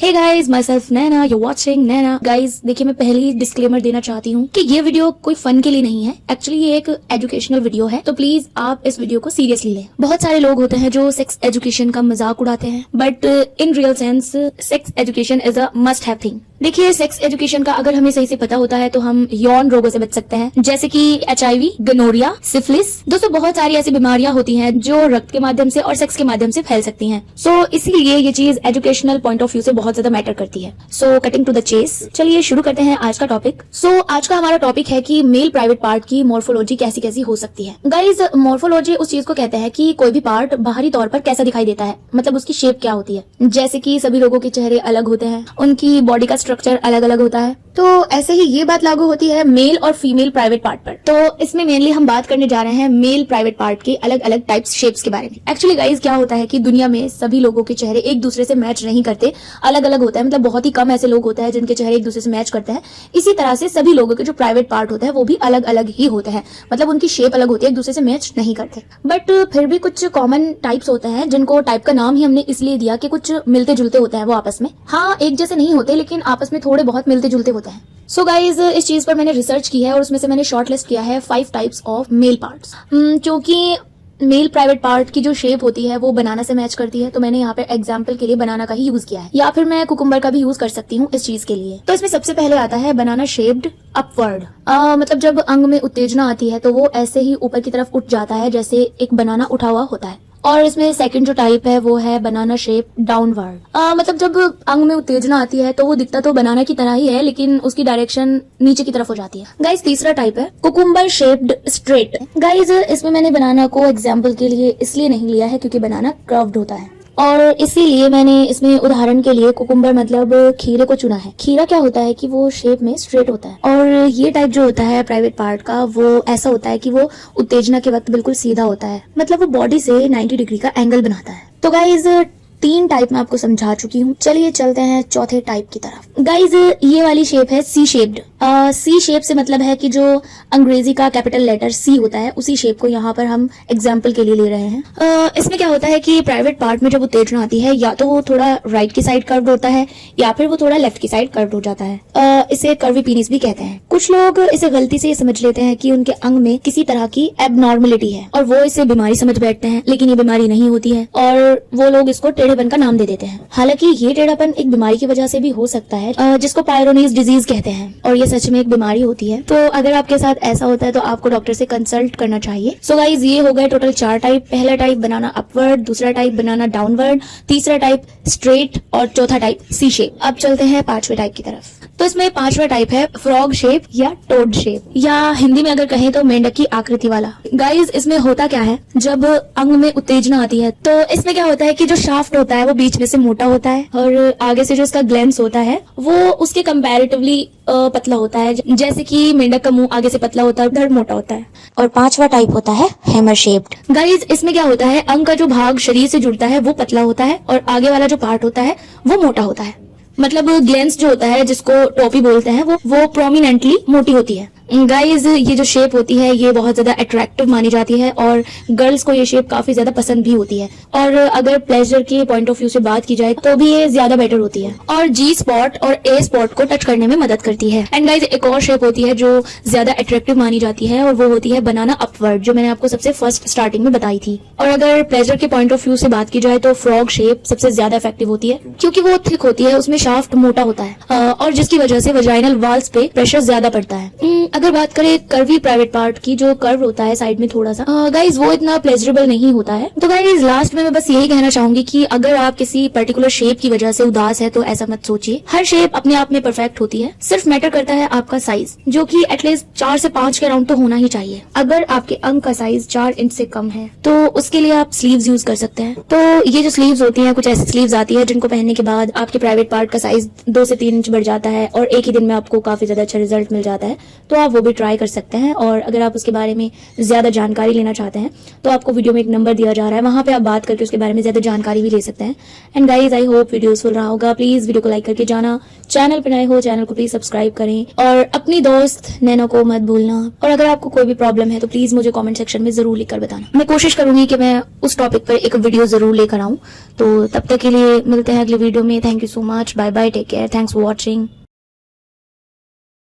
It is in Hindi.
Hey guys, myself Naina, you watching Naina. Guys देखिए, मैं पहले ही डिस्क्लेमर देना चाहती हूँ कि ये वीडियो कोई फन के लिए नहीं है। एक्चुअली ये एक एजुकेशनल वीडियो है, तो प्लीज आप इस वीडियो को सीरियसली लें। बहुत सारे लोग होते हैं जो सेक्स एजुकेशन का मजाक उड़ाते हैं, but in real sense sex education is a must have thing. देखिए, सेक्स एजुकेशन का अगर हमें सही से पता होता है तो हम यौन रोगों से बच सकते हैं, जैसे कि HIV, गनोरिया, सिफिलिस। दोस्तों, बहुत सारी ऐसी बीमारियां होती हैं जो रक्त के माध्यम से और सेक्स के माध्यम से फैल सकती हैं। सो इसीलिए ये चीज एजुकेशनल पॉइंट ऑफ व्यू से बहुत ज्यादा मैटर करती है। So cutting to the chase, चलिए शुरू करते हैं आज का टॉपिक। सो आज का हमारा टॉपिक है कि मेल प्राइवेट पार्ट की मॉर्फोलॉजी कैसी कैसी हो सकती है। गाइज, मॉर्फोलॉजी उस चीज को कहते हैं कि कोई भी पार्ट बाहरी तौर पर कैसा दिखाई देता है, मतलब उसकी शेप क्या होती है। जैसे कि सभी लोगों के चेहरे अलग होते हैं, उनकी बॉडी का स्ट्रक्चर अलग अलग होता है। तो ऐसे ही ये बात लागू होती है मेल और फीमेल प्राइवेट पार्ट पर। तो इसमें मेनली हम बात करने जा रहे हैं मेल प्राइवेट पार्ट के अलग अलग टाइप्स, शेप्स के बारे में। एक्चुअली गाइज, क्या होता है कि दुनिया में सभी लोगों के चेहरे एक दूसरे से मैच नहीं करते, अलग अलग होता है। मतलब बहुत ही कम ऐसे लोग होते हैं जिनके चेहरे एक दूसरे से मैच करते हैं। इसी तरह से सभी लोगों के जो प्राइवेट पार्ट होता है वो भी अलग अलग ही होते हैं, मतलब उनकी शेप अलग होती है, एक दूसरे से मैच नहीं करते। बट फिर भी कुछ कॉमन टाइप्स होते हैं जिनको टाइप का नाम ही हमने इसलिए दिया कि कुछ मिलते जुलते होते हैं वो आपस में। हाँ, एक जैसे नहीं होते, लेकिन आपस में थोड़े बहुत मिलते जुलते होते हैं। सो गाइज, इस चीज पर मैंने रिसर्च की है और उसमें से मैंने शॉर्ट लिस्ट किया है 5 टाइप्स ऑफ मेल पार्ट्स। क्योंकि मेल प्राइवेट पार्ट की जो शेप होती है वो बनाना से मैच करती है, तो मैंने यहाँ पे एग्जाम्पल के लिए बनाना का ही यूज किया है, या फिर मैं कुकुम्बर का भी यूज कर सकती हूँ इस चीज के लिए। तो इसमें सबसे पहले आता है बनाना शेप्ड अपवर्ड। मतलब जब अंग में उत्तेजना आती है तो वो ऐसे ही ऊपर की तरफ उठ जाता है जैसे एक बनाना उठा हुआ होता है। और इसमें सेकंड जो टाइप है वो है बनाना शेप डाउनवर्ड। मतलब जब अंग में उत्तेजना आती है तो वो दिखता तो बनाना की तरह ही है, लेकिन उसकी डायरेक्शन नीचे की तरफ हो जाती है। गाइज, तीसरा टाइप है कुकुम्बर शेप्ड स्ट्रेट। गाइज, इसमें मैंने बनाना को एग्जाम्पल के लिए इसलिए नहीं लिया है क्योंकि बनाना कर्व्ड होता है, और इसीलिए मैंने इसमें उदाहरण के लिए कुकुम्बर मतलब खीरे को चुना है। खीरा क्या होता है कि वो शेप में स्ट्रेट होता है, और ये टाइप जो होता है प्राइवेट पार्ट का वो ऐसा होता है कि वो उत्तेजना के वक्त बिल्कुल सीधा होता है, मतलब वो बॉडी से 90 डिग्री का एंगल बनाता है। तो गाइज, 3 टाइप मैं आपको समझा चुकी हूँ। चलिए चलते हैं चौथे टाइप की तरफ। गाइज, ये वाली शेप है सी शेप्ड। सी शेप से मतलब है कि जो अंग्रेजी का कैपिटल लेटर सी होता है उसी शेप को यहाँ पर हम एग्जाम्पल के लिए ले रहे हैं। इसमें क्या होता है कि प्राइवेट पार्ट में जब उत्तेजना आती है या तो वो थोड़ा राइट की साइड कर्व्ड होता है या फिर वो थोड़ा लेफ्ट की साइड कर्व्ड हो जाता है। इसे कर्वी पीनिस भी कहते हैं। कुछ लोग इसे गलती से ये समझ लेते हैं कि उनके अंग में किसी तरह की एबनॉर्मलिटी है और वो इसे बीमारी समझ बैठते हैं, लेकिन ये बीमारी नहीं होती है और वो लोग इसको टेढ़ेपन का नाम दे देते हैं। हालांकि ये टेढ़ापन एक बीमारी की वजह से भी हो सकता है, जिसको पायरोनीज डिजीज कहते हैं, और ये सच में एक बीमारी होती है। तो अगर आपके साथ ऐसा होता है तो आपको डॉक्टर से कंसल्ट करना चाहिए। सो गाइज, ये हो गए टोटल 4 टाइप। पहला टाइप बनाना अपवर्ड, दूसरा टाइप बनाना डाउनवर्ड, तीसरा टाइप स्ट्रेट और चौथा टाइप सी शेप। अब चलते हैं 5वें टाइप की तरफ। तो इसमें 5वां टाइप है फ्रॉग शेप या टोड शेप, या हिंदी में अगर कहें तो मेंढक की आकृति वाला। गाइज, इसमें होता क्या है, जब अंग में उत्तेजना आती है तो इसमें क्या होता है कि जो शाफ्ट होता है वो बीच में से मोटा होता है और आगे से जो इसका ग्लैंस होता है वो उसके कंपैरेटिवली पतला होता है। जैसे कि मेंढक का मुंह आगे से पतला होता है, धड़ मोटा होता है। और 5वां टाइप होता है हैमर शेप्ड। गाइज, इसमें क्या होता है, अंग का जो भाग शरीर से जुड़ता है वो पतला होता है और आगे वाला जो पार्ट होता है वो मोटा होता है। मतलब ग्लैंस जो होता है, जिसको टोपी बोलते हैं, वो प्रोमिनेंटली मोटी होती है। गाइज, ये जो शेप होती है ये बहुत ज्यादा अट्रैक्टिव मानी जाती है और गर्ल्स को ये शेप काफी ज्यादा पसंद भी होती है, और अगर प्लेजर के पॉइंट ऑफ व्यू से बात की जाए तो भी ये ज्यादा बेटर होती है और जी स्पॉट और ए स्पॉट को टच करने में मदद करती है। एंड गाइज, एक और शेप होती है जो ज्यादा अट्रैक्टिव मानी जाती है और वो होती है बनाना अपवर्ड, जो मैंने आपको सबसे फर्स्ट स्टार्टिंग में बताई थी। और अगर प्लेजर के पॉइंट ऑफ व्यू से बात की जाए तो फ्रॉग शेप सबसे ज्यादा इफेक्टिव होती है क्योंकि वो थिक होती है, उसमें शाफ्ट मोटा होता है और जिसकी वजह से वजाइनल वाल्स पे प्रेशर ज्यादा पड़ता है। अगर बात करें कर्वी प्राइवेट पार्ट की, जो कर्व होता है साइड में थोड़ा सा, गाइज वो इतना प्लेजरेबल नहीं होता है। तो गाइज, लास्ट में मैं बस यही कहना चाहूंगी कि अगर आप किसी पर्टिकुलर शेप की वजह से उदास है तो ऐसा मत सोचिए। हर शेप अपने आप में परफेक्ट होती है, सिर्फ मैटर करता है आपका साइज, जो कि एटलीस्ट 4 से 5 के अराउंड तो होना ही चाहिए। अगर आपके अंग का साइज 4 इंच से कम है तो उसके लिए आप स्लीव्स यूज कर सकते हैं। तो ये जो स्लीव्स होती है, कुछ ऐसी स्लीव्स आती है जिनको पहनने के बाद आपके प्राइवेट पार्ट का साइज 2 से 3 इंच बढ़ जाता है और एक ही दिन में आपको काफी ज्यादा अच्छा रिजल्ट मिल जाता है। तो आप वो भी ट्राई कर सकते हैं। और अगर आप उसके बारे में ज्यादा जानकारी लेना चाहते हैं तो आपको वीडियो में एक नंबर दिया जा रहा है, वहां पे आप बात करके उसके बारे में ज्यादा जानकारी भी ले सकते हैं। And guys I hope video useful रहा होगा। प्लीज वीडियो को लाइक करके जाना, चैनल पर नए हो चैनल को प्लीज सब्सक्राइब करें और अपनी दोस्त नैनो को मत भूलना। और अगर आपको कोई भी प्रॉब्लम है तो प्लीज मुझे कमेंट सेक्शन में जरूर लिखकर बताना। मैं कोशिश करूंगी कि मैं उस टॉपिक पर एक वीडियो जरूर लेकर आऊं। तो तब तक के लिए मिलते हैं अगले वीडियो में। Thank you so much, bye bye, take care, thanks for watching.